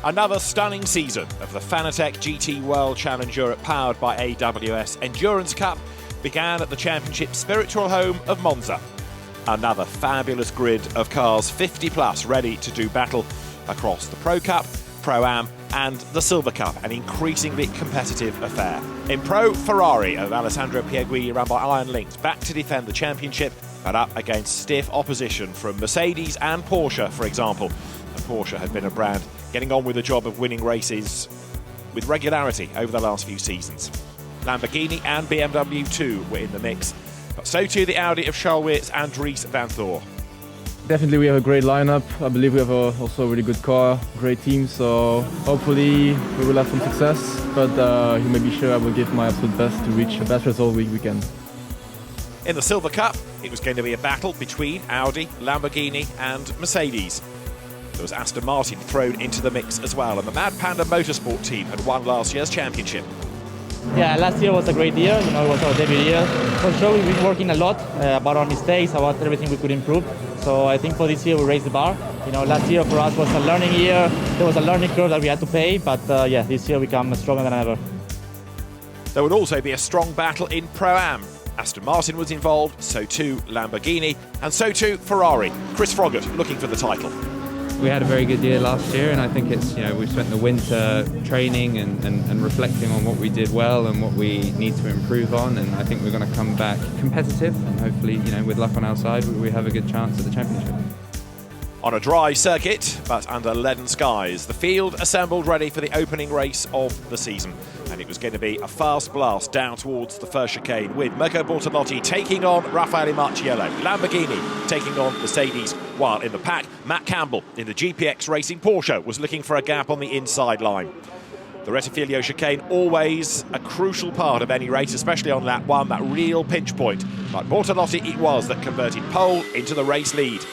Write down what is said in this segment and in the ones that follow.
Another stunning season of the Fanatec GT World Challenge Europe powered by AWS Endurance Cup began at the championship's spiritual home of Monza. Another fabulous grid of cars 50 plus ready to do battle across the Pro Cup, Pro-Am and the Silver Cup, an increasingly competitive affair. In Pro, Ferrari of Alessandro Pierguidi ran by Iron Links back to defend the championship, but up against stiff opposition from Mercedes and Porsche, for example. And Porsche had been a brand getting on with the job of winning races with regularity over the last few seasons. Lamborghini and BMW too were in the mix, but so too the Audi of Charles Weerts and Dries van Thor. Definitely we have a great lineup. I believe we have also a really good car, great team, so hopefully we will have some success, but you may be sure I will give my absolute best to reach the best result we can. In the Silver Cup, it was going to be a battle between Audi, Lamborghini and Mercedes. There was Aston Martin thrown into the mix as well, and the Mad Panda Motorsport team had won last year's championship. Yeah, last year was a great year, it was our debut year. For sure we've been working a lot about our mistakes, about everything we could improve. So I think for this year we raised the bar. Last year for us was a learning year, there was a learning curve that we had to pay, but yeah, this year we come stronger than ever. There would also be a strong battle in Pro-Am. Aston Martin was involved, so too Lamborghini, and so too Ferrari. Chris Froggatt looking for the title. We had a very good year last year, and I think it's, we've spent the winter training and reflecting on what we did well and what we need to improve on, and I think we're going to come back competitive, and hopefully, with luck on our side, we have a good chance at the championship. On a dry circuit, but under leaden skies, the field assembled ready for the opening race of the season. And it was going to be a fast blast down towards the first chicane, with Mirko Bortolotti taking on Raffaele Marciello, Lamborghini taking on Mercedes, while in the pack, Matt Campbell in the GPX Racing Porsche was looking for a gap on the inside line. The Rettifilo chicane, always a crucial part of any race, especially on lap one, that real pinch point. But Bortolotti it was that converted pole into the race lead.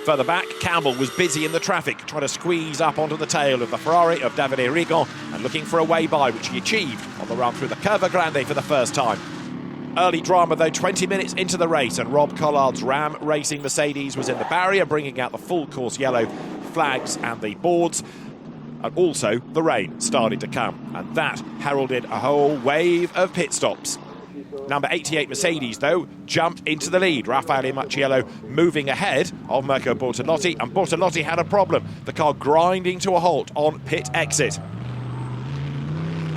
Further back, Campbell was busy in the traffic, trying to squeeze up onto the tail of the Ferrari of Davide Rigon and looking for a way-by, which he achieved on the run through the Curva Grande for the first time. Early drama, though, 20 minutes into the race, and Rob Collard's Ram Racing Mercedes was in the barrier, bringing out the full-course yellow flags and the boards. And also, the rain started to come, and that heralded a whole wave of pit stops. Number 88 Mercedes, though, jumped into the lead. Raffaele Marciello moving ahead of Mirko Bortolotti, and Bortolotti had a problem. The car grinding to a halt on pit exit.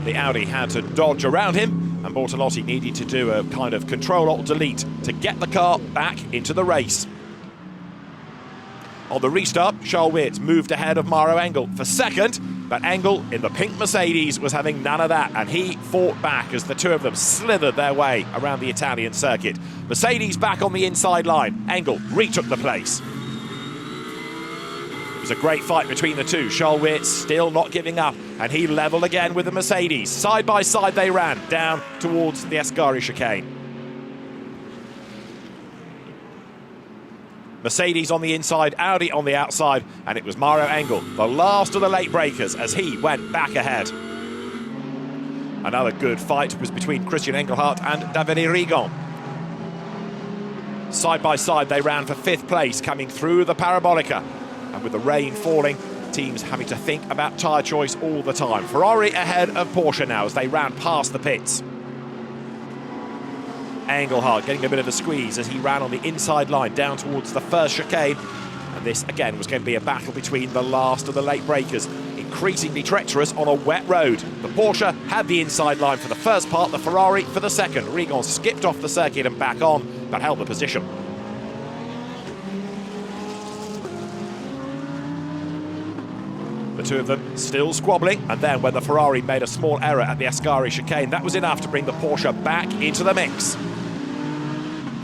The Audi had to dodge around him, and Bortolotti needed to do a kind of Control-Alt-Delete to get the car back into the race. On the restart, Charles Weerts moved ahead of Mauro Engel for second, but Engel in the pink Mercedes was having none of that, and he fought back as the two of them slithered their way around the Italian circuit. Mercedes back on the inside line. Engel retook the place. It was a great fight between the two. Charles Weerts still not giving up, and he levelled again with the Mercedes. Side by side they ran down towards the Ascari chicane. Mercedes on the inside, Audi on the outside, and it was Mauro Engel, the last of the late breakers, as he went back ahead. Another good fight was between Christian Engelhardt and Davide Rigon. Side by side they ran for fifth place, coming through the Parabolica. And with the rain falling, teams having to think about tyre choice all the time. Ferrari ahead of Porsche now as they ran past the pits. Engelhardt getting a bit of a squeeze as he ran on the inside line down towards the first chicane. And this, again, was going to be a battle between the last of the late breakers. Increasingly treacherous on a wet road. The Porsche had the inside line for the first part, the Ferrari for the second. Rigon skipped off the circuit and back on, but held the position. The two of them still squabbling, and then when the Ferrari made a small error at the Ascari chicane, that was enough to bring the Porsche back into the mix.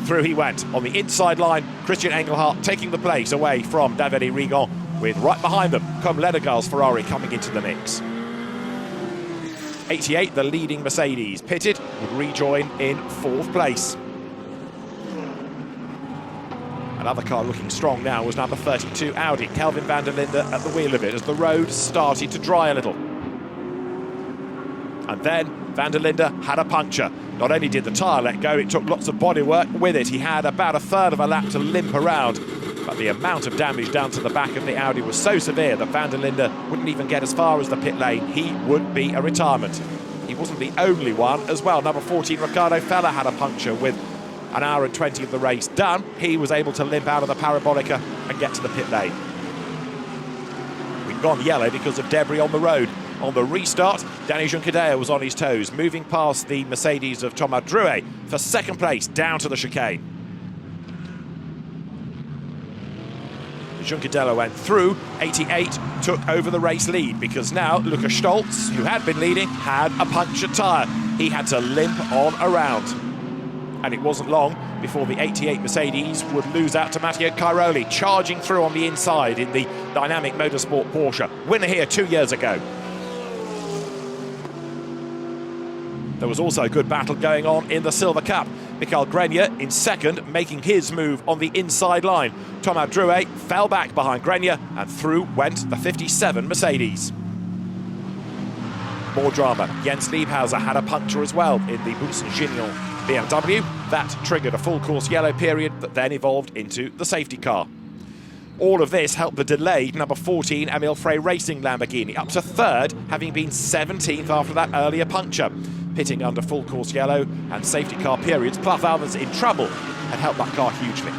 Through he went on the inside line, Christian Engelhardt taking the place away from Davide Rigon, with right behind them Comme Ledegar's Ferrari coming into the mix. 88, the leading Mercedes, pitted, would rejoin in fourth place. Another car looking strong now was number 32 Audi, Kelvin van der Linde at the wheel of it as the road started to dry a little. And then van der Linde had a puncture. Not only did the tyre let go, it took lots of bodywork with it. He had about a third of a lap to limp around. But the amount of damage done to the back of the Audi was so severe that Van der Linde wouldn't even get as far as the pit lane. He would be a retirement. He wasn't the only one as well. Number 14, Riccardo Feller, had a puncture with an hour and 20 of the race done. He was able to limp out of the Parabolica and get to the pit lane. We've gone yellow because of debris on the road. On the restart, Danny Juncadella was on his toes, moving past the Mercedes of Thomas Drouet for second place down to the chicane. Juncadella went through, 88 took over the race lead because now Luca Stolz, who had been leading, had a punctured tyre. He had to limp on around. And it wasn't long before the 88 Mercedes would lose out to Matteo Cairoli, charging through on the inside in the dynamic motorsport Porsche. Winner here 2 years ago. There was also a good battle going on in the Silver Cup. Mikael Grenier in second, making his move on the inside line. Thomas Drouet fell back behind Grenier, and through went the 57 Mercedes. More drama. Jens Liebhauser had a puncture as well in the Bunsen-Gignon BMW. That triggered a full course yellow period that then evolved into the safety car. All of this helped the delayed number 14 Emil Frey Racing Lamborghini up to third, having been 17th after that earlier puncture. Pitting under full course yellow and safety car periods, plus others in trouble, had helped that car hugely.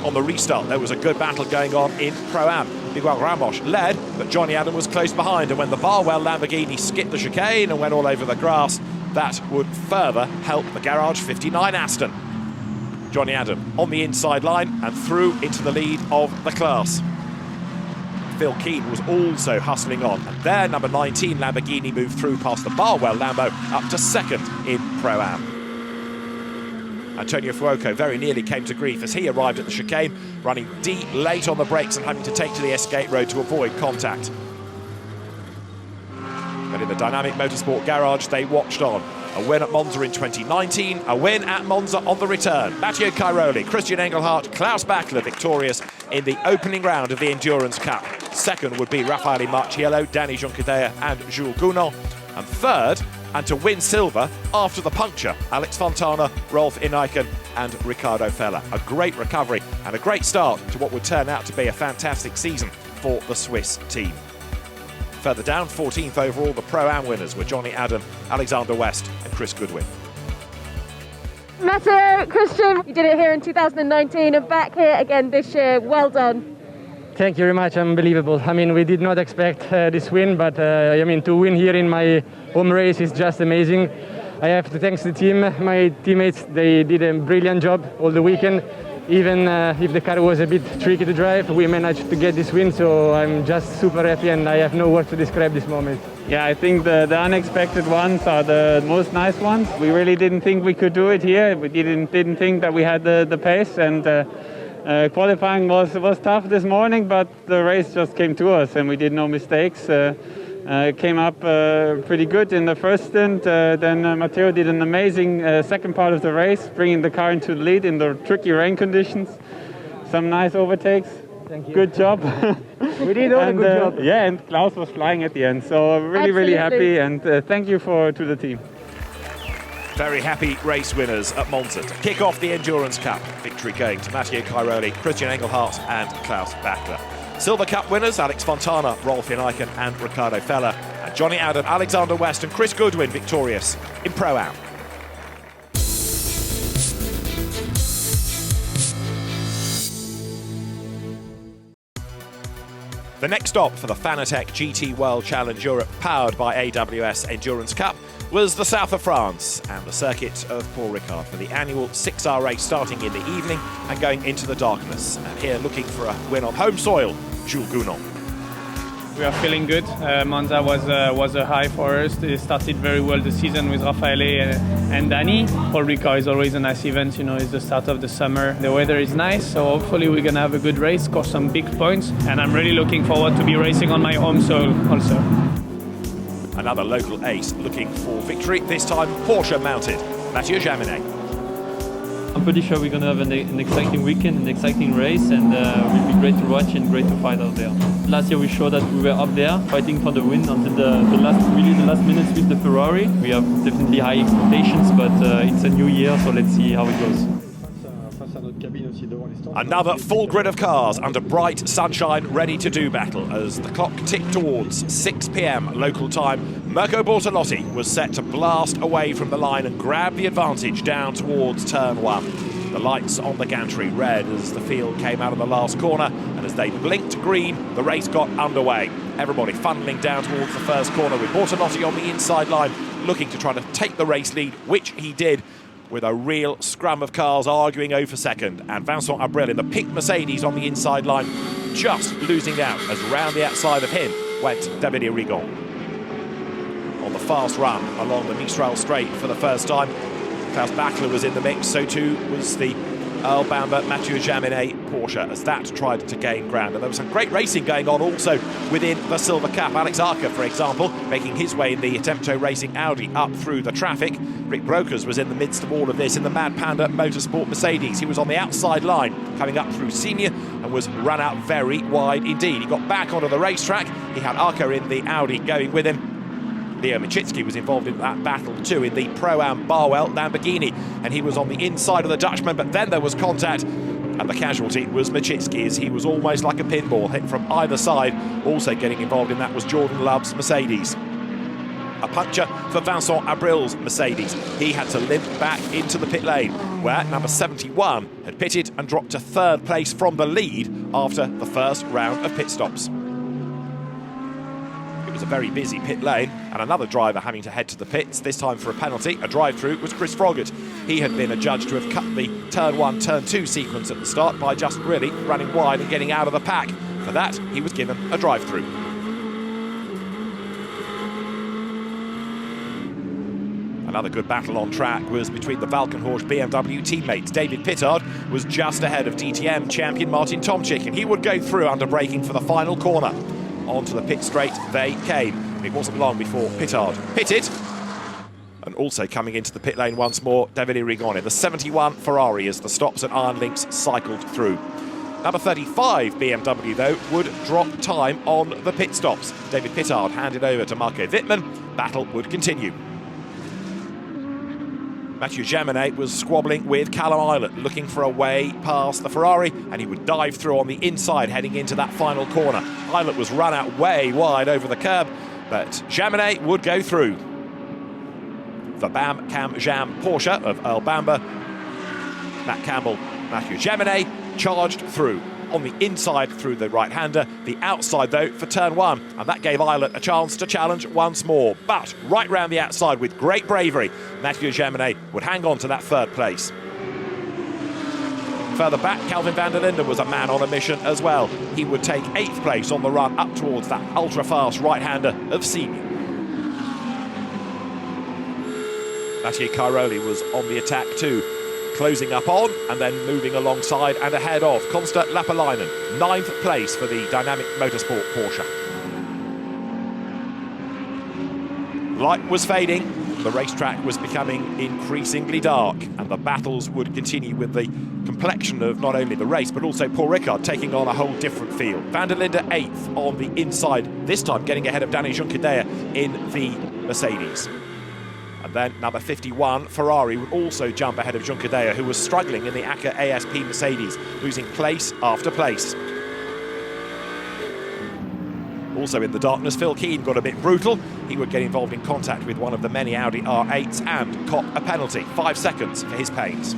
On the restart, there was a good battle going on in Pro-Am. Miguel Ramos led, but Johnny Adam was close behind, and when the Barwell Lamborghini skipped the chicane and went all over the grass, that would further help the Garage 59 Aston. Johnny Adam on the inside line and through into the lead of the class. Phil Keane was also hustling on, and their number 19 Lamborghini moved through past the Barwell Lambo up to second in Pro-Am. Antonio Fuoco very nearly came to grief as he arrived at the chicane, running deep late on the brakes and having to take to the escape road to avoid contact. But in the dynamic motorsport garage, they watched on. A win at Monza in 2019, a win at Monza on the return. Matteo Cairoli, Christian Engelhardt, Klaus Bachler victorious in the opening round of the Endurance Cup. Second would be Raffaele Marchiello, Danny Juncadella and Jules Gounon. And third, and to win silver after the puncture, Alex Fontana, Rolf Aiken and Riccardo Feller. A great recovery and a great start to what would turn out to be a fantastic season for the Swiss team. Further down, 14th overall, the Pro-Am winners were Johnny Adam, Alexander West and Chris Goodwin. Matteo, Christian, you did it here in 2019 and back here again this year. Well done. Thank you very much, unbelievable. I mean, we did not expect this win, but I mean, to win here in my home race is just amazing. I have to thank the team, my teammates. They did a brilliant job all the weekend. Even if the car was a bit tricky to drive, we managed to get this win, so I'm just super happy and I have no words to describe this moment. Yeah, I think the unexpected ones are the most nice ones. We really didn't think we could do it here. We didn't think that we had the pace, and qualifying was tough this morning, but the race just came to us and we did no mistakes. Came up pretty good in the first stint. Then Matteo did an amazing second part of the race, bringing the car into the lead in the tricky rain conditions. Some nice overtakes. Thank you. Good job. We did all a good job. Yeah, and Klaus was flying at the end. So really happy, and thank you to the team. Very happy race winners at Monza to kick off the Endurance Cup. Victory going to Matteo Cairoli, Christian Engelhardt and Klaus Bachler. Silver Cup winners, Alex Fontana, Rolf Aiken and Riccardo Feller. And Johnny Adam, Alexander West and Chris Goodwin victorious in Pro-Am. The next stop for the Fanatec GT World Challenge Europe, powered by AWS Endurance Cup, was the south of France and the circuit of Paul Ricard for the annual 6-hour race starting in the evening and going into the darkness. And here looking for a win on home soil, Jules Gounon. We are feeling good. Monza was a high for us. They started very well the season with Raffaele and Danny. Paul Ricard is always a nice event, you know, it's the start of the summer. The weather is nice, so hopefully we're gonna have a good race, score some big points, and I'm really looking forward to be racing on my home soil also. Another local ace looking for victory, this time Porsche mounted, Mathieu Jaminet. I'm pretty sure we're going to have an exciting weekend, an exciting race, and it will be great to watch and great to fight out there. Last year we showed that we were up there fighting for the win until the last minutes with the Ferrari. We have definitely high expectations, but it's a new year, so let's see how it goes. Face à notre Another full grid of cars under bright sunshine, ready to do battle. As the clock ticked towards 6 p.m. local time, Mirko Bortolotti was set to blast away from the line and grab the advantage down towards turn 1. The lights on the gantry red as the field came out of the last corner, and as they blinked green, the race got underway. Everybody funneling down towards the first corner with Bortolotti on the inside line, looking to try to take the race lead, which he did, with a real scrum of cars arguing over second, and Vincent Abril in the pink Mercedes on the inside line, just losing out as round the outside of him went Davide Rigon. On the fast run along the Mistral Straight for the first time, Klaus Bachler was in the mix, so too was the Earl Bamber Mathieu Jaminet Porsche, as that tried to gain ground. And there was some great racing going on also within the Silver Cup. Alex Arca, for example, making his way in the Temto Racing Audi up through the traffic. Rick Brokers was in the midst of all of this in the Mad Panda Motorsport Mercedes. He was on the outside line coming up through Senior and was run out very wide indeed. He got back onto the racetrack. He had Arca in the Audi going with him. Leo Michitsky was involved in that battle too in the Pro-Am Barwell Lamborghini, and he was on the inside of the Dutchman, but then there was contact, and the casualty was Michitsky, as he was almost like a pinball hit from either side. Also getting involved in that was Jordan Love's Mercedes. A puncture for Vincent Abril's Mercedes. He had to limp back into the pit lane, where number 71 had pitted and dropped to third place from the lead after the first round of pit stops. It was a very busy pit lane, and another driver having to head to the pits, this time for a penalty, a drive-through, was Chris Froggatt. He had been adjudged to have cut the turn 1, turn 2 sequence at the start by just really running wide and getting out of the pack. For that, he was given a drive-through. Another good battle on track was between the Valkenhorst BMW teammates. David Pittard was just ahead of DTM champion Martin Tomczyk, and he would go through under braking for the final corner. Onto the pit straight they came. It wasn't long before Pittard pitted. And also coming into the pit lane once more, Davide Rigon in the 71 Ferrari as the stops and iron links cycled through. Number 35 BMW, though, would drop time on the pit stops. David Pittard handed over to Marco Wittmann. Battle would continue. Mathieu Jaminet was squabbling with Callum Eilert, looking for a way past the Ferrari, and he would dive through on the inside heading into that final corner. Eilert was run out way wide over the curb, but Jaminet would go through. The Bam Cam Jam Porsche of Earl Bamber, Matt Campbell, Mathieu Jaminet charged through. On the inside through the right-hander, the outside though for turn 1, and that gave Eilert a chance to challenge once more. But right round the outside with great bravery, Mathieu Jaminet would hang on to that third place. Further back, Calvin van der Linden was a man on a mission as well. He would take 8th place on the run up towards that ultra-fast right-hander of Senior. Mathieu Cairoli was on the attack too, closing up on and then moving alongside and ahead of Konsta Lapalainen, 9th place for the Dynamic Motorsport Porsche. Light was fading, the racetrack was becoming increasingly dark, and the battles would continue with the complexion of not only the race but also Paul Ricard taking on a whole different field. Van der Linde 8th on the inside, this time getting ahead of Danny Junqueira in the Mercedes. And then number 51, Ferrari, would also jump ahead of Junqueira, who was struggling in the ACA ASP Mercedes, losing place after place. Also in the darkness, Phil Keane got a bit brutal. He would get involved in contact with one of the many Audi R8s and cop a penalty, 5 seconds for his pains.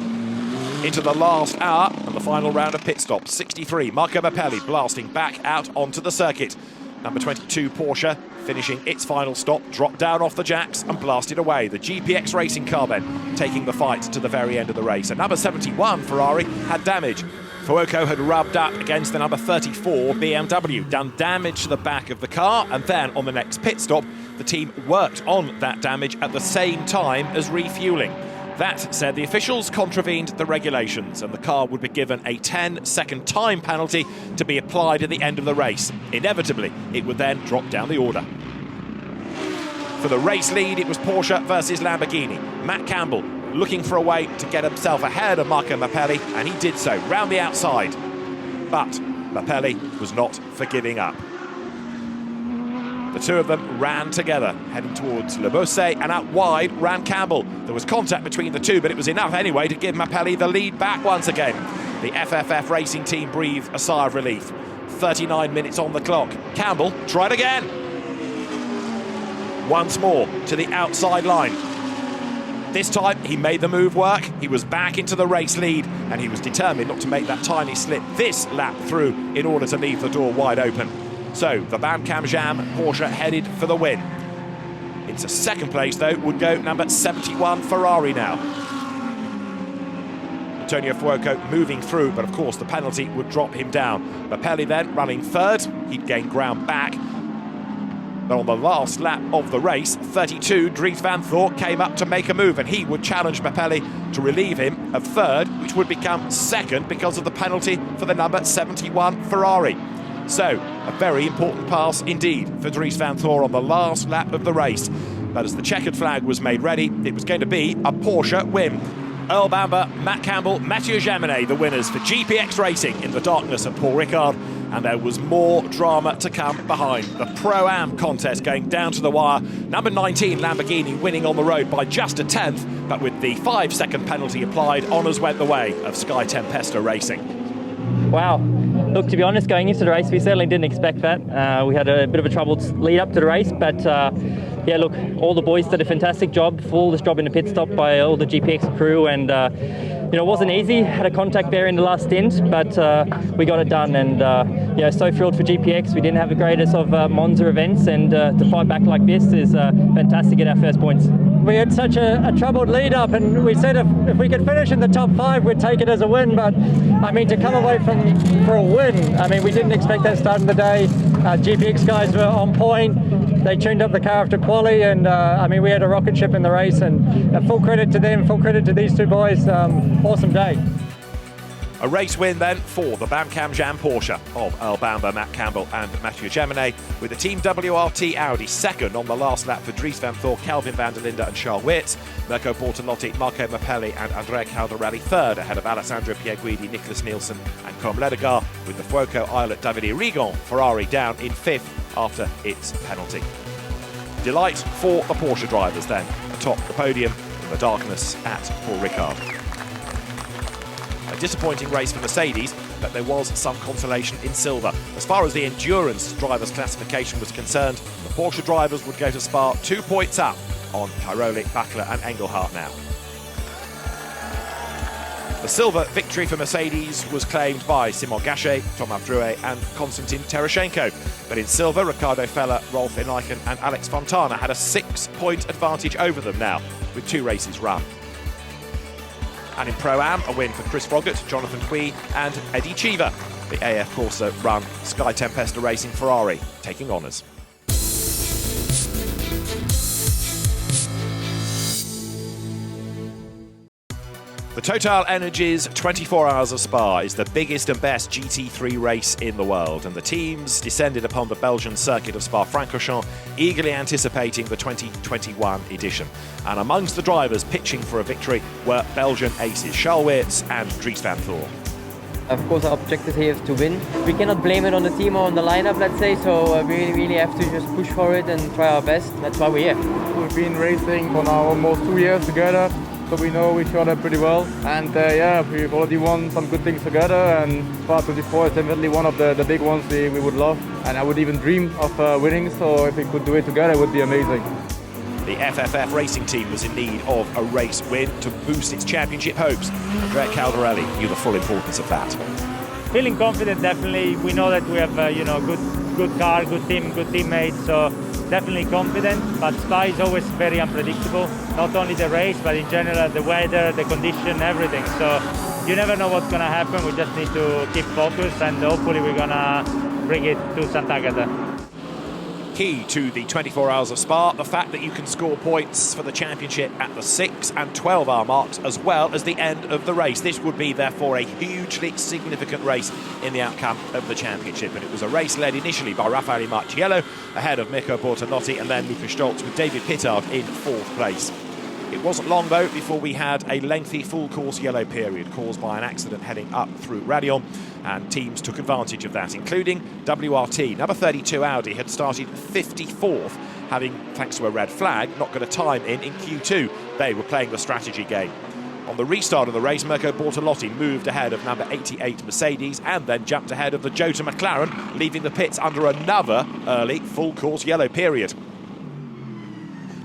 Into the last hour and the final round of pit stops, 63, Marco Mappelli blasting back out onto the circuit. Number 22 Porsche finishing its final stop, dropped down off the jacks and blasted away. The GPX racing car then taking the fight to the very end of the race. And number 71 Ferrari had damage. Fuoco had rubbed up against the number 34 BMW, done damage to the back of the car, and then on the next pit stop, the team worked on that damage at the same time as refueling. That said, the officials contravened the regulations, and the car would be given a 10-second time penalty to be applied at the end of the race. Inevitably, it would then drop down the order. For the race lead, it was Porsche versus Lamborghini. Matt Campbell looking for a way to get himself ahead of Marco Mappelli, and he did so, round the outside. But Mappelli was not for giving up. The two of them ran together, heading towards Le Bousset, and out wide ran Campbell. There was contact between the two, but it was enough anyway to give Mappelli the lead back once again. The FFF racing team breathe a sigh of relief. 39 minutes on the clock. Campbell tried again. Once more to the outside line. This time he made the move work. He was back into the race lead and he was determined not to make that tiny slip this lap through in order to leave the door wide open. So the Bam Cam Jam Porsche headed for the win. Into second place though would go number 71 Ferrari now. Antonio Fuoco moving through, but of course the penalty would drop him down. Mapelli then running third, he'd gain ground back. But on the last lap of the race, 32, Dries van Thorp came up to make a move and he would challenge Mapelli to relieve him of third, which would become second because of the penalty for the number 71 Ferrari. So, a very important pass indeed for Dries van Thorp on the last lap of the race. But as the checkered flag was made ready, it was going to be a Porsche win. Earl Bamber, Matt Campbell, Mathieu Jaminet, the winners for GPX Racing in the darkness of Paul Ricard. And there was more drama to come behind. The Pro-Am contest going down to the wire. Number 19 Lamborghini winning on the road by just a tenth, but with the 5-second penalty applied, honours went the way of Sky Tempesta Racing. Wow. Look, to be honest, going into the race, we certainly didn't expect that. We had a bit of a troubled lead up to the race, but yeah, look, all the boys did a fantastic job, flawless job in the pit stop by all the GPX crew, and you know, it wasn't easy. Had a contact there in the last stint, but we got it done, and yeah, so thrilled for GPX. We didn't have the greatest of Monza events, and to fight back like this is fantastic to get our first points. We had such a troubled lead up, and we said if we could finish in the top 5, we'd take it as a win. But I mean, to come away for a win, I mean, we didn't expect that starting the day. GPX guys were on point. They tuned up the car after quali, and I mean, we had a rocket ship in the race, and full credit to them, full credit to these two boys. Awesome day. A race win then for the Bam Cam Jam Porsche of Earl Bamber, Matt Campbell and Mathieu Jaminet, with the Team WRT Audi second on the last lap for Dries van Thorp, Calvin van der Linde and Charles Wirtz. Mirko Bortolotti, Marco Mapelli and Andrea Caldarelli third, ahead of Alessandro Pierguidi, Nicholas Nielsen and Com Ledegar, with the Fuoco Islet Davide Rigon Ferrari down in fifth after its penalty. Delight for the Porsche drivers then, atop the podium in the darkness at Paul Ricard. A disappointing race for Mercedes, but there was some consolation in silver. As far as the endurance drivers' classification was concerned, the Porsche drivers would go to Spa 2 points up on Tyrolik, Buckler and Engelhardt now. The silver victory for Mercedes was claimed by Simon Gachet, Thomas Drouet and Konstantin Terashenko. But in silver, Ricardo Feller, Rolf Aiken and Alex Fontana had a 6-point advantage over them now, with 2 races run. And in Pro-Am, a win for Chris Froggatt, Jonathan Cui and Eddie Cheever. The AF Corsa run Sky Tempesta Racing Ferrari taking honours. The Total Energies 24 Hours of Spa is the biggest and best GT3 race in the world, and the teams descended upon the Belgian circuit of Spa-Francorchamps, eagerly anticipating the 2021 edition. And amongst the drivers pitching for a victory were Belgian aces Charles Wirtz and Dries van Thorp. Of course, our objective here is to win. We cannot blame it on the team or on the lineup, let's say, so we really have to just push for it and try our best. That's why we're here. We've been racing for now almost 2 years together, so we know each other pretty well. And yeah, we've already won some good things together, and Spa 24 is definitely one of the big ones we would love. And I would even dream of winning, so if we could do it together, it would be amazing. The FFF racing team was in need of a race win to boost its championship hopes. Andrea Caldarelli knew the full importance of that. Feeling confident, definitely. We know that we have good car, good team, good teammates, so definitely confident. But Spa is always very unpredictable. Not only the race, but in general the weather, the condition, everything. So you never know what's going to happen. We just need to keep focused, and hopefully we're going to bring it to Sant'Agata. Key to the 24 Hours of Spa, the fact that you can score points for the championship at the 6 and 12 hour marks as well as the end of the race. This would be therefore a hugely significant race in the outcome of the championship, and it was a race led initially by Raffaele Marciello ahead of Mirko Bortolotti and then Luca Stolz, with David Pittard in 4th place. It wasn't long though before we had a lengthy full course yellow period caused by an accident heading up through Raidillon, and teams took advantage of that, including WRT. Number 32 Audi had started 54th, having, thanks to a red flag, not got a time in Q2. They were playing the strategy game. On the restart of the race, Mirko Bortolotti moved ahead of number 88 Mercedes and then jumped ahead of the Jota McLaren, leaving the pits under another early full-course yellow period.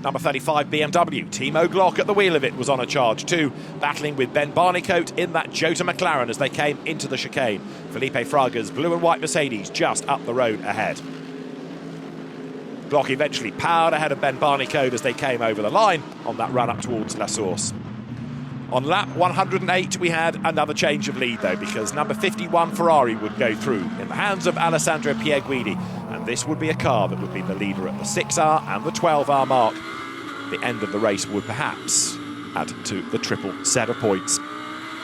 Number 35 BMW, Timo Glock at the wheel of it, was on a charge too, battling with Ben Barnicoat in that Jota McLaren as they came into the chicane. Felipe Fraga's blue and white Mercedes just up the road ahead. Glock eventually powered ahead of Ben Barnicoat as they came over the line on that run up towards La Source. On lap 108, we had another change of lead, though, because number 51 Ferrari would go through in the hands of Alessandro Pierguidi, and this would be a car that would be the leader at the 6-hour and the 12-hour mark. The end of the race would perhaps add to the triple set of points.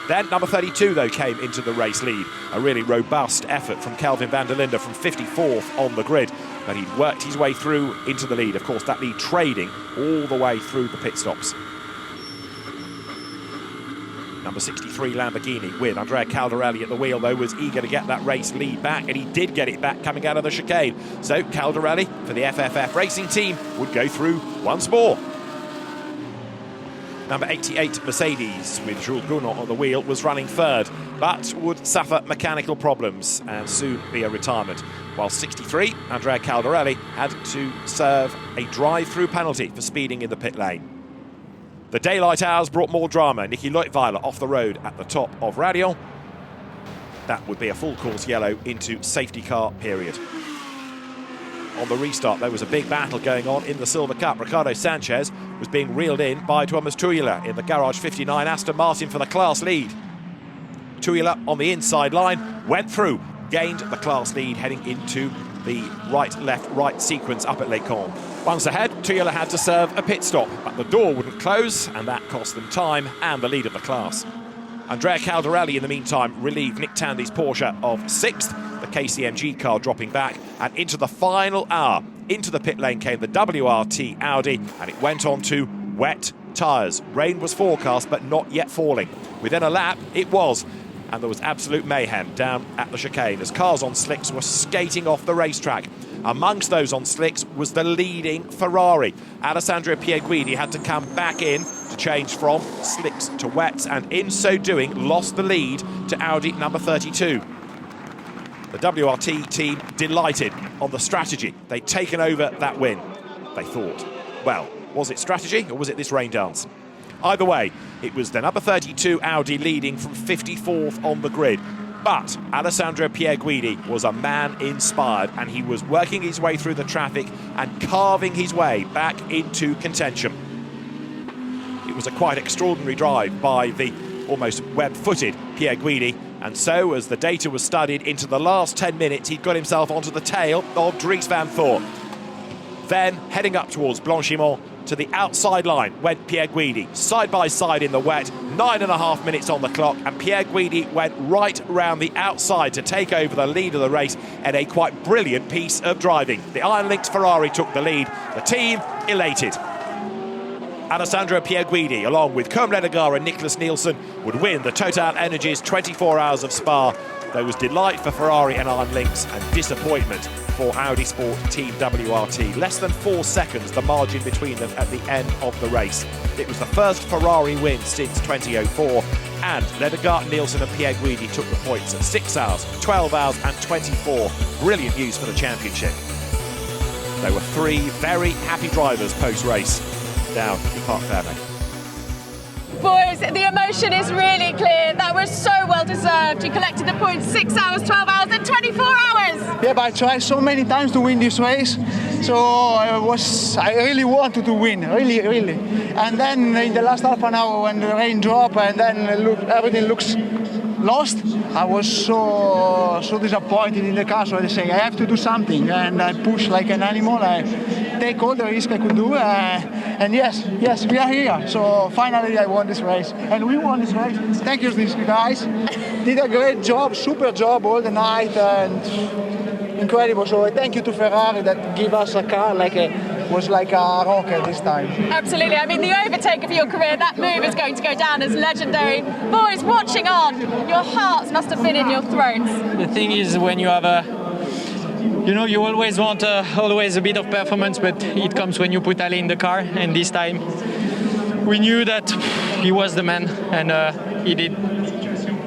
Then number 32, though, came into the race lead. A really robust effort from Kelvin van der Linde from 54th on the grid, but he'd worked his way through into the lead. Of course, that lead trading all the way through the pit stops. Number 63 Lamborghini with Andrea Caldarelli at the wheel, though, was eager to get that race lead back, and he did get it back coming out of the chicane. So Caldarelli, for the FFF racing team, would go through once more. Number 88 Mercedes with Jules Gounod on the wheel was running third, but would suffer mechanical problems and soon be a retirement. While 63 Andrea Caldarelli had to serve a drive-through penalty for speeding in the pit lane. The daylight hours brought more drama. Niki Leutwiler off the road at the top of Radial. That would be a full course yellow into safety car period. On the restart, there was a big battle going on in the Silver Cup. Ricardo Sanchez was being reeled in by Thomas Tuila in the Garage 59 Aston Martin for the class lead. Tuila on the inside line, went through, gained the class lead heading into the right, left, right sequence up at Lécon. Once ahead, Tuila had to serve a pit stop, but the door wouldn't close, and that cost them time and the lead of the class. Andrea Caldarelli, in the meantime, relieved Nick Tandy's Porsche of 6th, the KCMG car dropping back, and into the final hour, into the pit lane came the WRT Audi, and it went on to wet tyres. Rain was forecast, but not yet falling. Within a lap, it was, and there was absolute mayhem down at the chicane as cars on slicks were skating off the racetrack. Amongst those on slicks was the leading Ferrari. Alessandro Pierguidi had to come back in to change from slicks to wets, and in so doing lost the lead to Audi number 32. The WRT team delighted on the strategy. They'd taken over that win, they thought. Well, was it strategy or was it this rain dance? Either way, it was the number 32 Audi leading from 54th on the grid. But Alessandro Pierguidi was a man inspired, and he was working his way through the traffic and carving his way back into contention. It was a quite extraordinary drive by the almost web-footed Pierguidi, and so as the data was studied into the last 10 minutes, he'd got himself onto the tail of Dries van Thor. Then, heading up towards Blanchimont, to the outside line went Pierguidi, side by side in the wet, 9.5 minutes on the clock, and Pierguidi went right round the outside to take over the lead of the race in a quite brilliant piece of driving. The Iron Lynx Ferrari took the lead, the team elated. Alessandro Pierguidi, along with Koen Ledegaard and Nicholas Nielsen, would win the Total Energies 24 Hours of Spa. There was delight for Ferrari and Iron Lynx and disappointment for Audi Sport Team WRT. Less than 4 seconds the margin between them at the end of the race. It was the first Ferrari win since 2004, and Ledegaard, Nielsen and Pierguidi took the points at 6 hours, 12 hours and 24. Brilliant news for the championship. There were 3 very happy drivers post-race down in Parc Fermé. Boys, the emotion is really clear. That was so well deserved. You collected the points 6 hours, 12 hours and 24 hours. Yeah, but I tried so many times to win this race. So I really wanted to win, really. And then in the last half an hour when the rain dropped and then everything looks lost, I was so disappointed in the car. So I say I have to do something, and I push like an animal. I take all the risk I could do, and yes, we are here. So finally I won this race, and we won this race. Thank you, these guys. Did a great job, super job all the night, and incredible. So thank you to Ferrari that give us a car was like a rocket this time. Absolutely. I mean, the overtake of your career, that move is going to go down as legendary. Boys, watching on, your hearts must have been in your throats. The thing is, when you have you always want always a bit of performance, but it comes when you put Ali in the car, and this time we knew that he was the man, and he did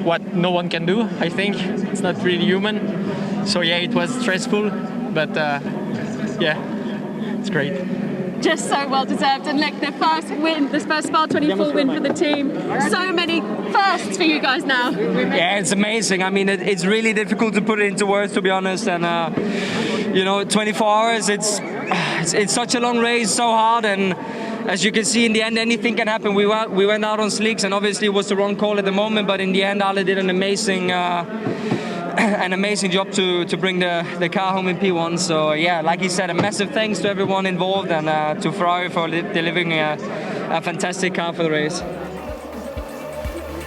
what no one can do. I think it's not really human. So yeah, it was stressful, but yeah, it's great. Just so well deserved, and look, the first win, the first Spa 24 win for the team. So many firsts for you guys now. Yeah, it's amazing. I mean, it's really difficult to put it into words, to be honest. And you know, 24 hours, it's such a long race, so hard, and as you can see, in the end, anything can happen. We went out on slicks, and obviously it was the wrong call at the moment, but in the end, Ale did an amazing job to bring the car home in P1. So yeah, like he said, a massive thanks to everyone involved, and to Ferrari for delivering a fantastic car for the race.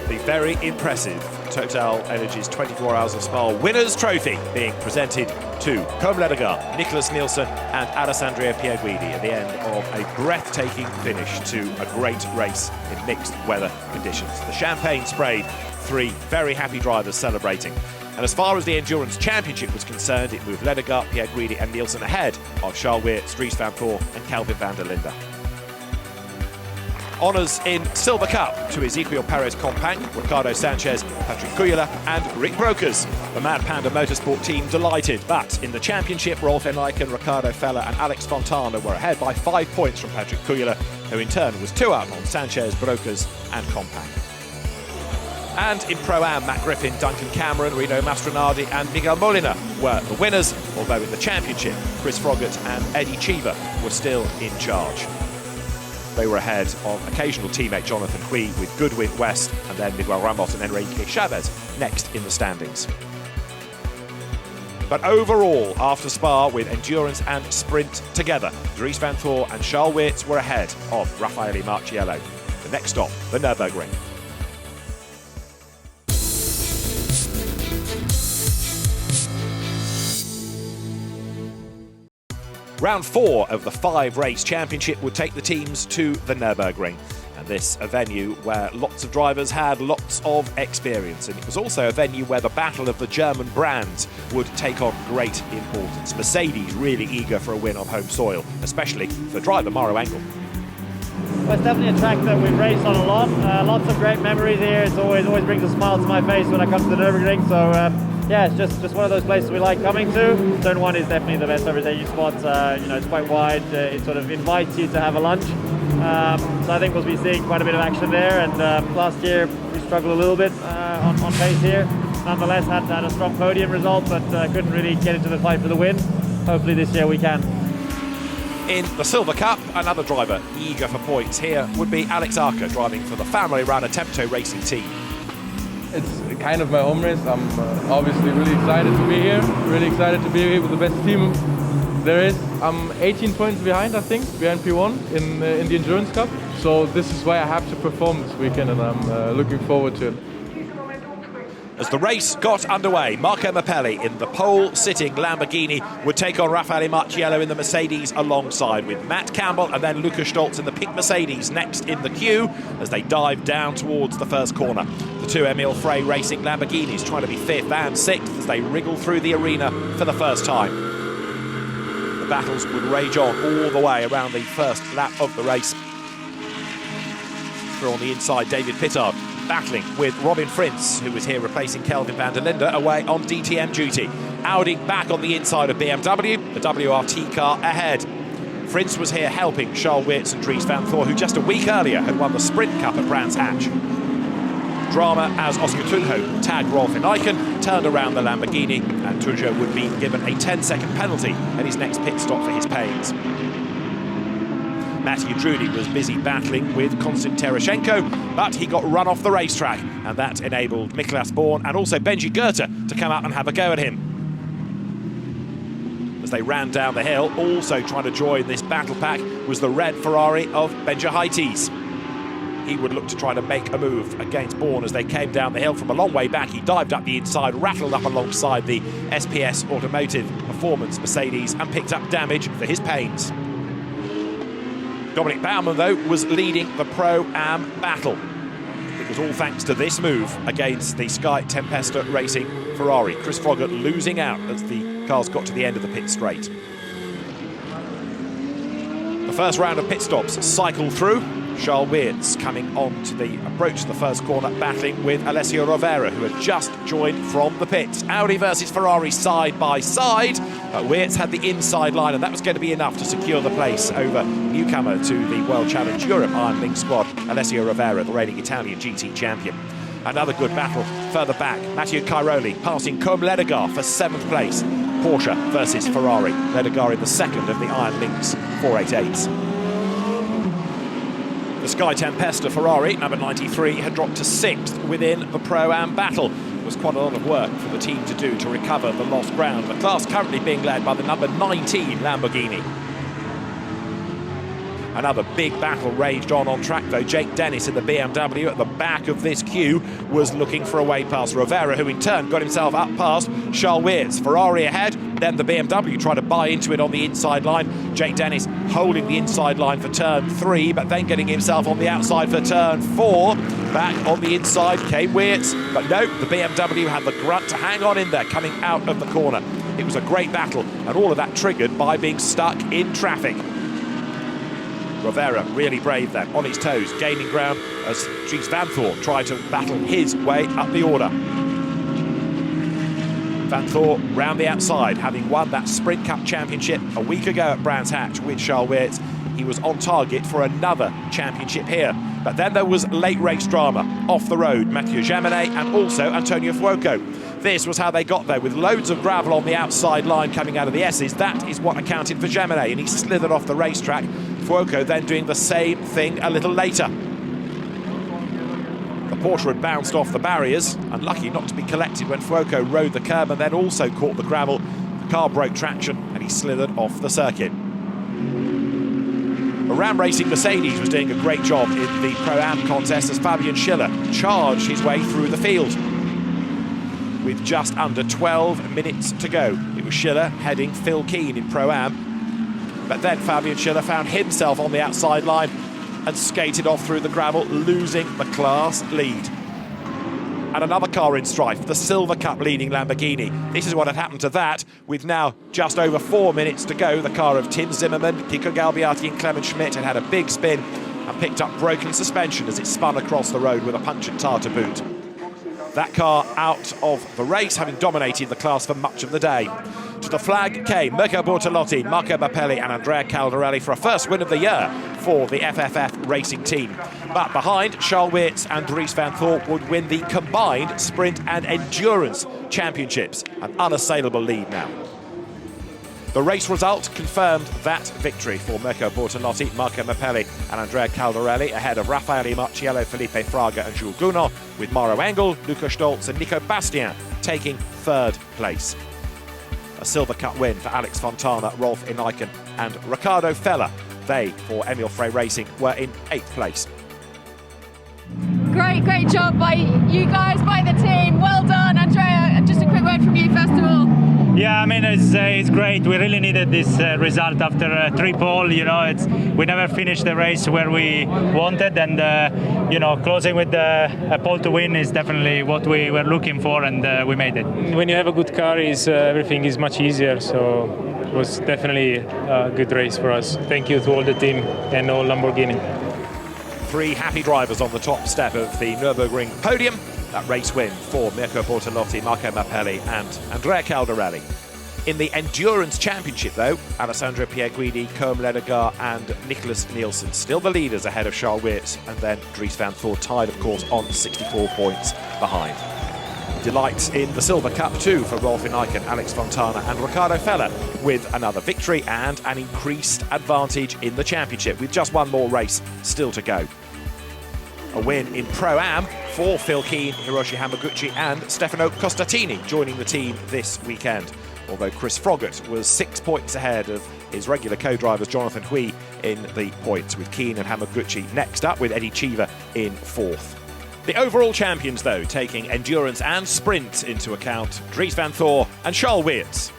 The very impressive Total Energies 24 Hours of Spa Winners' Trophy being presented to Côme Ledegaard, Nicholas Nielsen and Alessandria Pierguidi at the end of a breathtaking finish to a great race in mixed weather conditions. The champagne sprayed, 3 very happy drivers celebrating. And as far as the Endurance Championship was concerned, it moved Ledegaard, Pierguidi and Nielsen ahead of Charles Weerts, Dries van Voor and Kelvin van der Linde. Honours in Silver Cup to Ezequiel Perez Compact, Ricardo Sanchez, Patrick Kujala and Rick Brokers. The Mad Panda Motorsport team delighted, but in the championship, Rolf Aiken, Ricardo Feller and Alex Fontana were ahead by 5 points from Patrick Kujala, who in turn was 2 up on Sanchez, Brokers and Compact. And in Pro-Am, Matt Griffin, Duncan Cameron, Rino Mastronardi and Miguel Molina were the winners, although in the championship, Chris Froggatt and Eddie Cheever were still in charge. They were ahead of occasional teammate Jonathan Hui with Goodwin West and then Miguel Ramos and Enrique Chavez next in the standings. But overall, after Spa with endurance and sprint together, Dries van Voor and Charles Weerts were ahead of Raffaele Marciello. The next stop, the Nurburgring. Round 4 of the 5-race championship would take the teams to the Nurburgring, and this a venue where lots of drivers had lots of experience, and it was also a venue where the battle of the German brands would take on great importance. Mercedes really eager for a win on home soil, especially for driver Mauro Engel. Well, it's definitely a track that we've raced on a lot. Lots of great memories here. It's always brings a smile to my face when I come to the Nurburgring. So yeah, it's just one of those places we like coming to. Turn 1 is definitely the best overtaking spot. You know, it's quite wide. It sort of invites you to have a lunch. So I think we'll be seeing quite a bit of action there. And last year we struggled a little bit on pace here. Nonetheless, had a strong podium result, but couldn't really get into the fight for the win. Hopefully this year we can. In the Silver Cup, another driver eager for points here would be Alex Arca, driving for the family-run Attempto racing team. It's kind of my home race. I'm obviously really excited to be here. Really excited to be here with the best team there is. I'm 18 points behind, I think, behind P1 in the Endurance Cup. So this is why I have to perform this weekend, and I'm looking forward to it. As the race got underway, Marco Mappelli in the pole-sitting Lamborghini would take on Raffaele Marciello in the Mercedes alongside, with Matt Campbell and then Lucas Stoltz in the pink Mercedes next in the queue as they dive down towards the first corner. The 2 Emil Frey racing Lamborghinis trying to be 5th and 6th as they wriggle through the arena for the first time. The battles would rage on all the way around the first lap of the race. Through on the inside, David Pittard battling with Robin Frins, who was here replacing Kelvin van der Linde, away on DTM duty. Audi back on the inside of BMW, the WRT car ahead. Frins was here helping Charles Weerts and Dries van Voor, who just a week earlier had won the Sprint Cup at Brands Hatch. Drama as Oscar Tunjo tagged Rolf Aiken, turned around the Lamborghini, and Tunjo would be given a 10-second penalty at his next pit stop for his pains. Matthew Drudy was busy battling with Konstantin Tereshchenko, but he got run off the racetrack, and that enabled Miklas Born and also Benji Goethe to come out and have a go at him. As they ran down the hill, also trying to join this battle pack was the red Ferrari of Benja Highties. He would look to try to make a move against Born as they came down the hill from a long way back. He dived up the inside, rattled up alongside the SPS Automotive Performance Mercedes and picked up damage for his pains. Dominic Baumann, though, was leading the Pro-Am battle. It was all thanks to this move against the Sky Tempesta Racing Ferrari. Chris Froggatt losing out as the cars got to the end of the pit straight. The first round of pit stops cycled through. Charles Weerts coming on to the approach to the first corner, battling with Alessio Rovera, who had just joined from the pits. Audi versus Ferrari side by side, but Weerts had the inside line, and that was going to be enough to secure the place over newcomer to the World Challenge Europe Iron Link squad, Alessio Rovera, the reigning Italian GT champion. Another good battle further back. Matteo Cairoli passing Com Ledegar for 7th place. Porsche versus Ferrari. Ledegar in the second of the Iron Links 488s. The Sky Tempesta Ferrari, number 93, had dropped to 6th within the Pro-Am battle. It was quite a lot of work for the team to do to recover the lost ground. The class currently being led by the number 19 Lamborghini. Another big battle raged on track, though. Jake Dennis in the BMW at the back of this queue was looking for a way past Rovera, who in turn got himself up past Charles Weerts. Ferrari ahead, then the BMW tried to buy into it on the inside line. Jake Dennis holding the inside line for turn 3, but then getting himself on the outside for turn 4. Back on the inside came Weerts, but no, the BMW had the grunt to hang on in there, coming out of the corner. It was a great battle, and all of that triggered by being stuck in traffic. Rovera really brave then, on his toes, gaining ground as Dries Vanthoor tried to battle his way up the order. Vanthoor round the outside, having won that Sprint Cup championship a week ago at Brands Hatch with Charles Weerts. He was on target for another championship here. But then there was late race drama. Off the road, Mathieu Jaminet and also Antonio Fuoco. This was how they got there, with loads of gravel on the outside line coming out of the S's. That is what accounted for Jaminet, and he slithered off the racetrack. Fuoco then doing the same thing a little later. The Porsche had bounced off the barriers, unlucky not to be collected when Fuoco rode the curb and then also caught the gravel. The car broke traction and he slithered off the circuit. A Ram Racing Mercedes was doing a great job in the Pro-Am contest as Fabian Schiller charged his way through the field. With just under 12 minutes to go, it was Schiller heading Phil Keane in Pro-Am. But then Fabian Schiller found himself on the outside line and skated off through the gravel, losing the class lead. And another car in strife, the Silver Cup leading Lamborghini. This is what had happened to that, with now just over 4 minutes to go. The car of Tim Zimmerman, Kiko Galbiati and Clement Schmidt had a big spin and picked up broken suspension as it spun across the road with a punctured tyre to boot. That car out of the race, having dominated the class for much of the day. To the flag came Mirko Bortolotti, Marco Bappelli and Andrea Caldarelli for a first win of the year for the FFF racing team. But behind, Charles Weerts and Dries Vanthoor would win the combined sprint and endurance championships, an unassailable lead now. The race result confirmed that victory for Mirko Bortolotti, Marco Bappelli and Andrea Caldarelli ahead of Raffaele Marciello, Felipe Fraga and Jules Gounod, with Mauro Engel, Luca Stolz and Nico Bastien taking 3rd place. A Silver Cup win for Alex Fontana, Rolf in Aiken and Riccardo Feller. They, for Emil Frey Racing, were in 8th place. Great job by you guys, by the team. Well done, Andrea. Just a quick word from you, first of all. Yeah, I mean, it's great. We really needed this result after 3 pole. You know, we never finished the race where we wanted, and you know, closing with a pole to win is definitely what we were looking for, and we made it. When you have a good car, everything is much easier. So it was definitely a good race for us. Thank you to all the team and all Lamborghini. 3 happy drivers on the top step of the Nurburgring podium. That race win for Mirko Bortolotti, Marco Bappelli and Andrea Caldarelli. In the Endurance Championship, though, Alessandro Pierguidi, Côme Ledegar and Nicholas Nielsen still the leaders ahead of Charles Weerts, and then Dries Vanthoor tied, of course, on 64 points behind. Delight in the Silver Cup, too, for Rolf in Aiken, Alex Fontana and Riccardo Feller, with another victory and an increased advantage in the championship, with just one more race still to go. A win in Pro-Am for Phil Keane, Hiroshi Hamaguchi and Stefano Costatini joining the team this weekend. Although Chris Froggatt was 6 points ahead of his regular co-drivers Jonathan Hui in the points, with Keane and Hamaguchi next up, with Eddie Cheever in 4th. The overall champions, though, taking endurance and sprint into account, Dries Vanthoor and Charles Weerts.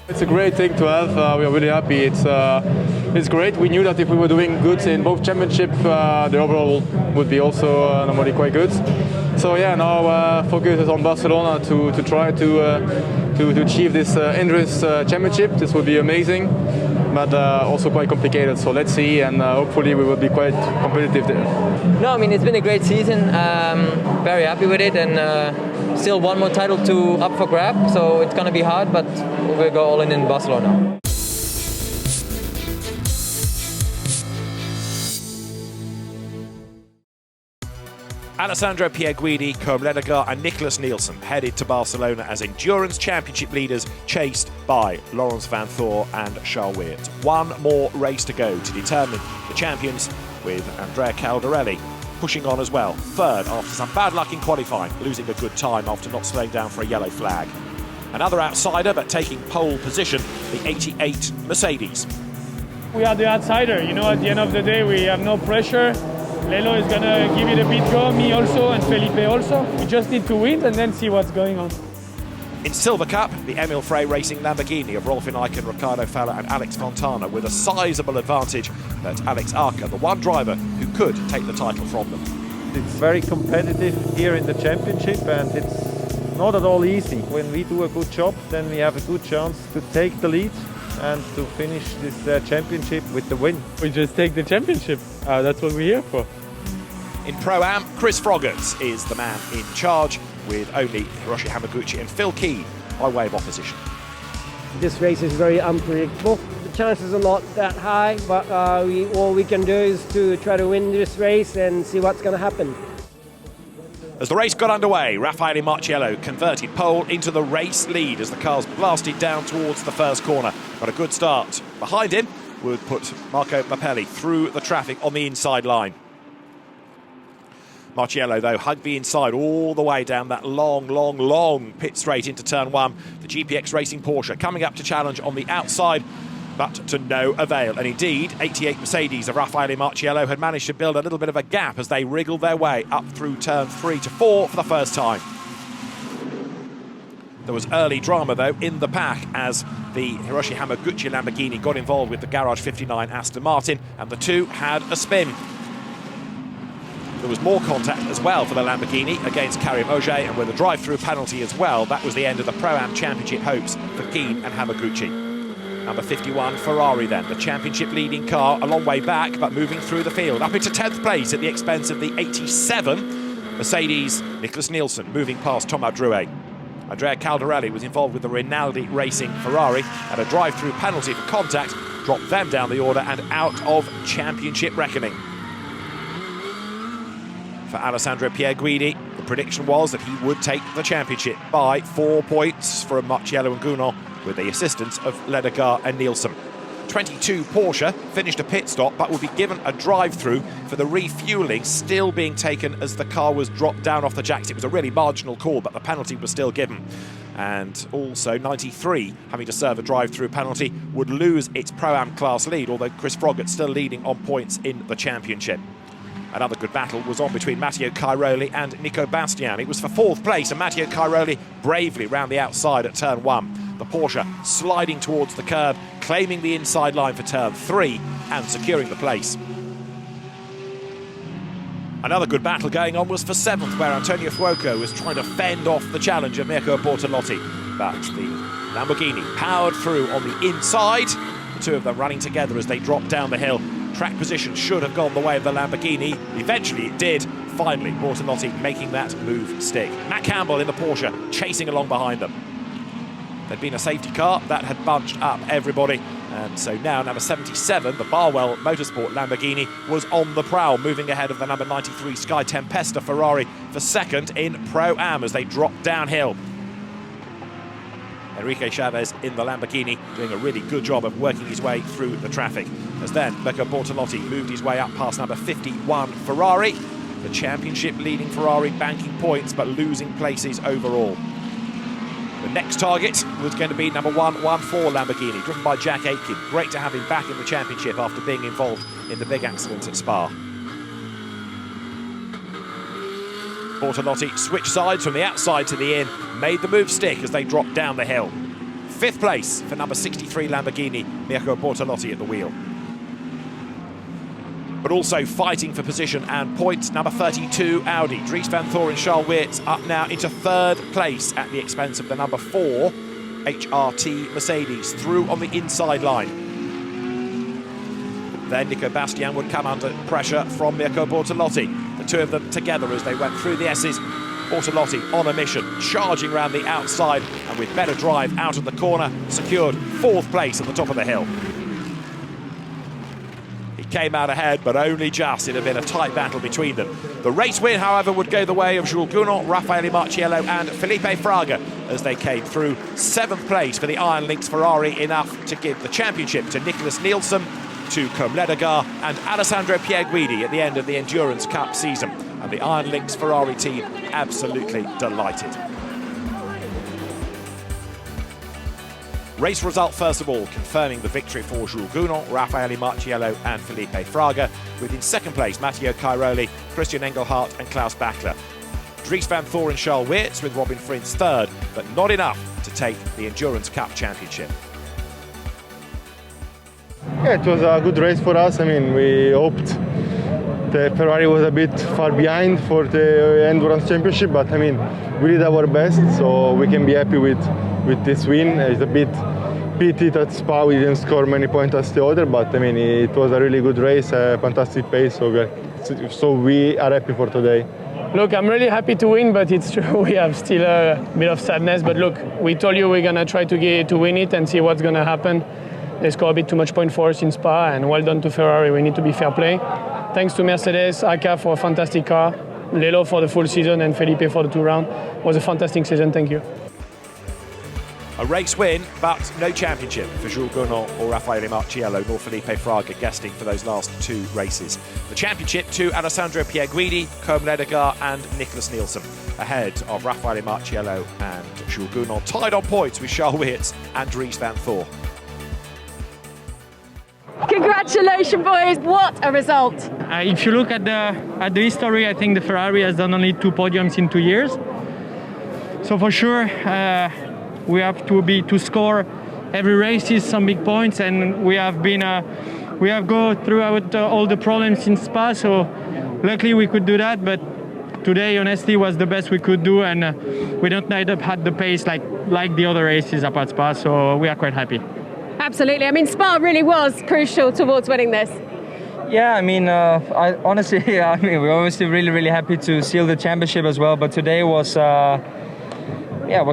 It's a great thing to have. We are really happy. It's great. We knew that if we were doing good in both championships, the overall would be also normally quite good. So yeah, now focus is on Barcelona to try to achieve this endurance championship. This would be amazing. but also quite complicated. So let's see, and hopefully we will be quite competitive there. No, I mean, it's been a great season. Very happy with it, and still one more title up for grab. So it's going to be hard, but we'll go all in Barcelona. Alessandro Pierguidi, Koen Ledegaard and Nicholas Nielsen headed to Barcelona as Endurance Championship leaders, chased by Laurens Vanthoor and Charles Weert. One more race to go to determine the champions, with Andrea Caldarelli pushing on as well. Third after some bad luck in qualifying, losing a good time after not slowing down for a yellow flag. Another outsider but taking pole position, the 88 Mercedes. We are the outsider, you know, at the end of the day we have no pressure. Lelo is going to give it a bit go, me also, and Felipe also. We just need to win and then see what's going on. In Silver Cup, the Emil Frey Racing Lamborghini of Rolf Aiken, Ricardo Fowler and Alex Fontana with a sizable advantage, but Alex Arca, the one driver who could take the title from them. It's very competitive here in the championship, and it's not at all easy. When we do a good job, then we have a good chance to take the lead and to finish this championship with the win. We just take the championship. That's what we're here for. In Pro-Am, Chris Froggatt is the man in charge, with only Hiroshi Hamaguchi and Phil Key by way of opposition. This race is very unpredictable. The chances are not that high, but all we can do is to try to win this race and see what's going to happen. As the race got underway, Raffaele Marciello converted pole into the race lead as the cars blasted down towards the first corner. But a good start behind him would put Marco Mappelli through the traffic on the inside line. Marciello, though, hugged the inside all the way down that long pit straight into turn one. The GPX Racing Porsche coming up to challenge on the outside, but to no avail. And indeed, 88 Mercedes of Raffaele Marciello had managed to build a little bit of a gap as they wriggled their way up through turn 3 to 4 for the first time. There was early drama, though, in the pack as the Hiroshi Hamaguchi Lamborghini got involved with the Garage 59 Aston Martin, and the two had a spin. There was more contact as well for the Lamborghini against Karim Ogier, and with a drive-through penalty as well, that was the end of the Pro-Am Championship hopes for Keen and Hamaguchi. Number 51, Ferrari then, the championship leading car, a long way back, but moving through the field, up into 10th place at the expense of the 87 Mercedes, Nicholas Nielsen, moving past Thomas Drouet. Andrea Caldarelli was involved with the Rinaldi Racing Ferrari, and a drive-through penalty for contact dropped them down the order and out of championship reckoning. For Alessandro Pierguidi, the prediction was that he would take the championship by 4 points from Marciello and Gounod, with the assistance of Ledegaard and Nielsen. 22 Porsche finished a pit stop, but would be given a drive-through for the refuelling still being taken as the car was dropped down off the jacks. It was a really marginal call, but the penalty was still given. And also 93, having to serve a drive-through penalty, would lose its Pro-Am class lead, although Chris Froggatt still leading on points in the championship. Another good battle was on between Matteo Cairoli and Nico Bastian. It was for 4th place, and Matteo Cairoli bravely round the outside at turn 1. The Porsche sliding towards the curb, claiming the inside line for turn 3 and securing the place. Another good battle going on was for 7th, where Antonio Fuoco was trying to fend off the challenge of Mirko Bortolotti. But the Lamborghini powered through on the inside, the two of them running together as they dropped down the hill. Track position should have gone the way of the Lamborghini. Eventually it did. Finally, Bortolotti making that move stick. Matt Campbell in the Porsche chasing along behind them. There'd been a safety car that had bunched up everybody, and so now number 77, the Barwell Motorsport Lamborghini, was on the prowl, moving ahead of the number 93 Sky Tempesta Ferrari for 2nd in Pro-Am as they dropped downhill. Enrique Chavez in the Lamborghini doing a really good job of working his way through the traffic, as then Mirko Bortolotti moved his way up past number 51 Ferrari, the championship leading Ferrari, banking points but losing places overall. The next target was going to be number 114 Lamborghini, driven by Jack Aiken. Great to have him back in the championship after being involved in the big accident at Spa. Bortolotti switched sides from the outside to the in, made the move stick as they dropped down the hill. 5th place for number 63 Lamborghini, Mirko Bortolotti at the wheel. But also fighting for position and points, number 32 Audi, Dries Vanthoor and Charles Weert up now into 3rd place at the expense of the number 4 HRT Mercedes, through on the inside line. Then Nico Bastian would come under pressure from Mirko Bortolotti. The two of them together as they went through the S's. Bortolotti on a mission, charging around the outside, and with better drive out of the corner, secured 4th place at the top of the hill. He came out ahead, but only just. It had been a tight battle between them. The race win, however, would go the way of Jules Gounon, Raffaele Marciello and Felipe Fraga as they came through. 7th place for the Iron Lynx Ferrari, enough to give the championship to Nicholas Nielsen, to Comledagar and Alessandro Pierguidi at the end of the Endurance Cup season. And the Iron Lynx Ferrari team absolutely delighted. Race result first of all, confirming the victory for Jules Gounon, Raffaele Marciello and Felipe Fraga, with in 2nd place Matteo Cairoli, Christian Engelhardt and Klaus Bachler. Dries van Thor and Charles Weerts with Robin Frins 3rd, but not enough to take the Endurance Cup championship. Yeah, it was a good race for us. I mean, we hoped the Ferrari was a bit far behind for the Endurance Championship, but I mean, we did our best, so we can be happy with this win. It's a bit pity that Spa we didn't score many points as the other, but I mean, it was a really good race, a fantastic pace, so we are happy for today. Look, I'm really happy to win, but it's true we have still a bit of sadness. But look, we told you we're gonna try to win it and see what's gonna happen. They score a bit too much point for us in Spa, and well done to Ferrari. We need to be fair play. Thanks to Mercedes, Aka for a fantastic car, Lelo for the full season, and Felipe for the 2 rounds. It was a fantastic season, thank you. A race win, but no championship for Jules Gounon or Raffaele Marciello, nor Felipe Fraga guesting for those last 2 races. The championship to Alessandro Pierguidi, Comledagar and Nicholas Nielsen, ahead of Raffaele Marciello and Jules Gounon, tied on points with Charles Weerts and Dries van Thor. Congratulations, boys. What a result. If you look at the history, I think the Ferrari has done only 2 podiums in 2 years. So for sure, we have to score every race some big points, and we have gone throughout all the problems in Spa. So luckily we could do that, but today honestly was the best we could do, and we don't end up had the pace like the other races apart Spa. So we are quite happy. Absolutely. I mean, Spa really was crucial towards winning this. Yeah, I mean, we're obviously really happy to seal the championship as well. But today was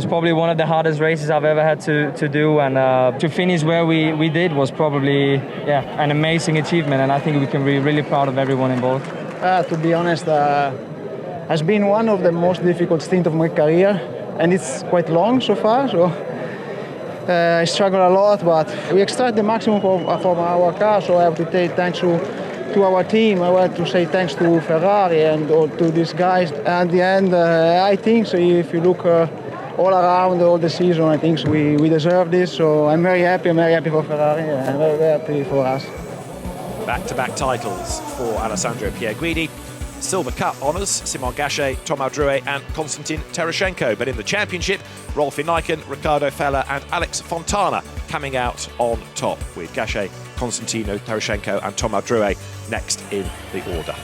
probably one of the hardest races I've ever had to do, and to finish where we did was probably an amazing achievement. And I think we can be really proud of everyone involved. To be honest, has been one of the most difficult stints of my career, and it's quite long so far. So. I struggle a lot, but we extract the maximum from our car, so I have to say thanks to our team. I want to say thanks to Ferrari and to these guys. At the end, I think so if you look all around all the season, I think we deserve this, so I'm very happy for Ferrari, and very happy for us. Back-to-back titles for Alessandro Pierguidi. Silver Cup honours Simon Gachet, Thomas Drouet and Konstantin Terashenko. But in the championship, Rolfi Aiken, Riccardo Feller and Alex Fontana coming out on top, with Gachet, Konstantino Terashenko and Thomas Drouet next in the order.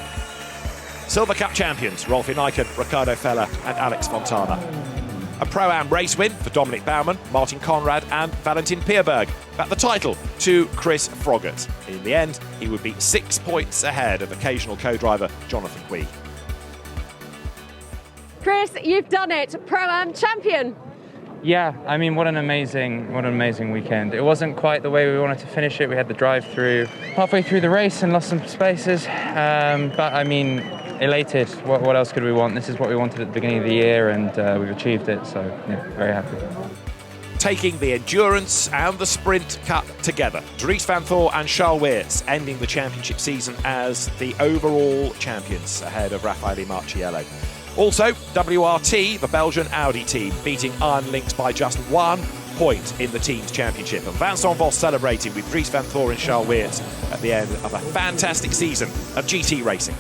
Silver Cup champions, Rolfi Aiken, Riccardo Feller and Alex Fontana. A Pro-Am race win for Dominic Baumann, Martin Conrad and Valentin Pierberg. But the title to Chris Froggatt. In the end, he would be 6 points ahead of occasional co-driver Jonathan Quee. Chris, you've done it. Pro-Am champion. Yeah, I mean, what an amazing weekend. It wasn't quite the way we wanted to finish it. We had the drive-through halfway through the race and lost some spaces. But I mean, elated. What else could we want? This is what we wanted at the beginning of the year, and we've achieved it. So, yeah, very happy. Taking the Endurance and the Sprint Cup together. Dries van Thor and Charles Weerts ending the championship season as the overall champions ahead of Raffaele Marciello. Also, WRT, the Belgian Audi team, beating Iron Lynx by just 1 point in the team's championship. And Vincent Vos celebrating with Dries van Thor and Charles Weerts at the end of a fantastic season of GT racing.